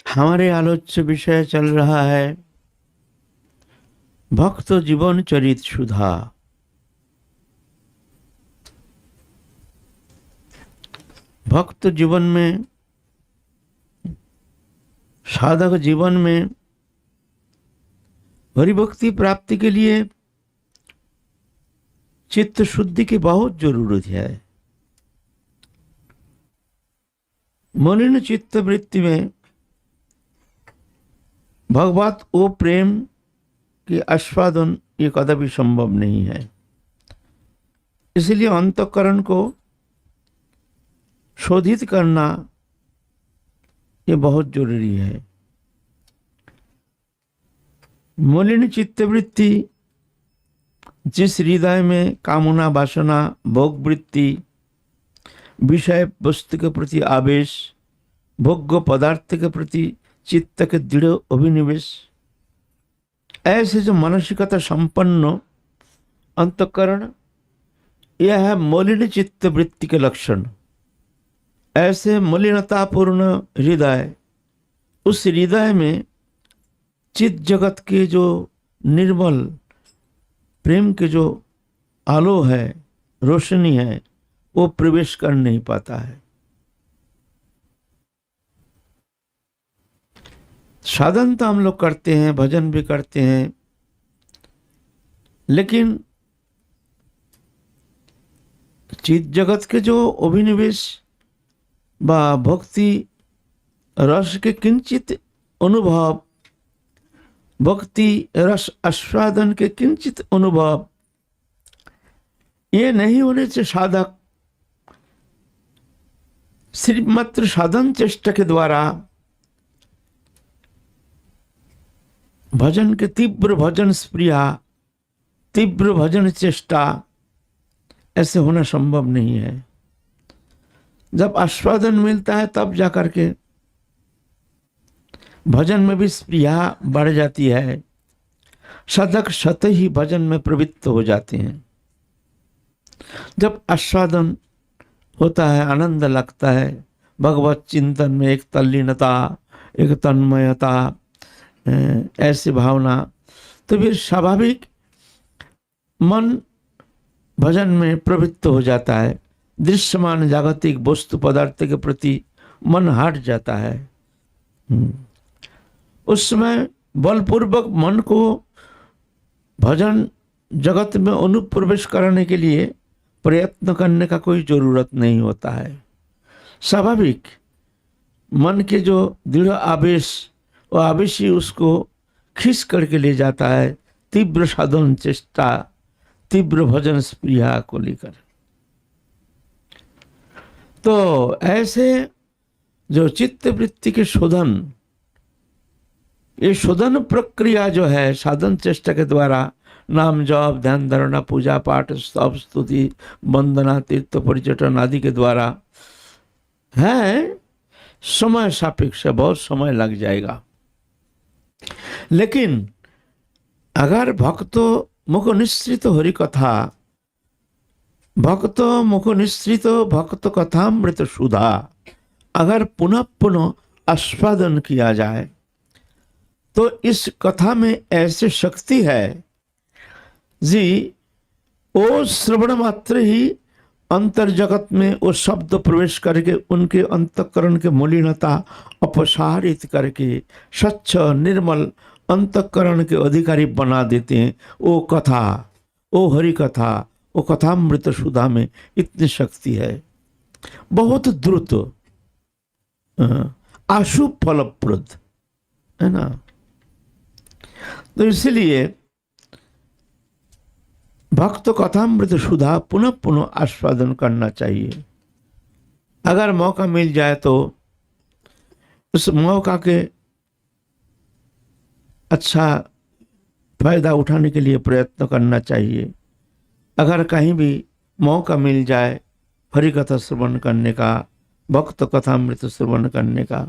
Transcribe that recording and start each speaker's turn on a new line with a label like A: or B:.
A: हमारे आलोच्य विषय चल रहा है भक्त जीवन चरित सुधा। भक्त जीवन में, साधक जीवन में हरिभक्ति प्राप्ति के लिए चित्त शुद्धि की बहुत जरूरत है। मलिन चित्त वृत्ति में भगवत ओ प्रेम की आस्वादन ये कदापि संभव नहीं है। इसलिए अंतःकरण को शोधित करना ये बहुत जरूरी है। मलिन चित्तवृत्ति जिस हृदय में कामना, वासना, भोग वृत्ति, विषय वस्तु के प्रति आवेश, भोग्य पदार्थ के प्रति चित्त के दृढ़ अभिनिवेश, ऐसे जो मानसिकता संपन्न अंतःकरण, यह है मलिन चित्त वृत्ति के लक्षण। ऐसे मलिनतापूर्ण हृदय, उस हृदय में चित्त जगत के जो निर्मल प्रेम के जो आलो है, रोशनी है, वो प्रवेश कर नहीं पाता है। साधन तो हम लोग करते हैं, भजन भी करते हैं, लेकिन चित्त जगत के जो अभिनिवेश व भक्ति रस के किंचित अनुभव, भक्ति रस आस्वादन के किंचित अनुभव, ये नहीं होने से साधक सिर्फ मात्र साधन चेष्टा के द्वारा भजन के तीव्र भजन स्प्रिया, तीव्र भजन चेष्टा, ऐसे होना संभव नहीं है। जब आस्वादन मिलता है तब जाकर के भजन में भी स्प्रिया बढ़ जाती है। साधक स्वतः ही भजन में प्रवृत्त हो जाते हैं। जब आस्वादन होता है, आनंद लगता है, भगवत चिंतन में एक तल्लीनता, एक तन्मयता, ऐसी भावना, तो फिर स्वाभाविक मन भजन में प्रवृत्त हो जाता है। दृश्यमान जागतिक वस्तु पदार्थ के प्रति मन हट जाता है। उस समय बलपूर्वक मन को भजन जगत में अनुप्रवेश कराने के लिए प्रयत्न करने का कोई जरूरत नहीं होता है। स्वाभाविक मन के जो दृढ़ आवेश, वो आवेश ही उसको खींच करके ले जाता है तीव्र साधन चेष्टा, तीव्र भजन स्प्रिया को लेकर। तो ऐसे जो चित्त वृत्ति के शोधन, ये शोधन प्रक्रिया जो है साधन चेष्टा के द्वारा, नाम जप, ध्यान धारणा, पूजा पाठ, स्तव स्तुति, वंदना, तीर्थ पर्यटन आदि के द्वारा है, समय सापेक्ष, बहुत समय लग जाएगा। लेकिन अगर भक्तो मुख निश्रित हरि कथा, भक्त मुख निश्रित भक्त कथामृत सुधा, अगर पुनः पुनः आस्वादन किया जाए तो इस कथा में ऐसी शक्ति है जी, वो श्रवण मात्र ही अंतर जगत में वो शब्द प्रवेश करके उनके अंतःकरण के मलिनता अपसारित करके स्वच्छ निर्मल अंतःकरण के अधिकारी बना देते हैं। वो कथा, वो हरि कथा, वो कथामृत सुधा में इतनी शक्ति है, बहुत द्रुत, आशु फलप्रद है ना। तो इसलिए भक्त कथामृत सुधा पुनः पुनः आस्वादन करना चाहिए। अगर मौका मिल जाए तो उस मौका के अच्छा फायदा उठाने के लिए प्रयत्न करना चाहिए। अगर कहीं भी मौका मिल जाए हरि कथा श्रवण करने का, भक्त कथामृत श्रवण करने का,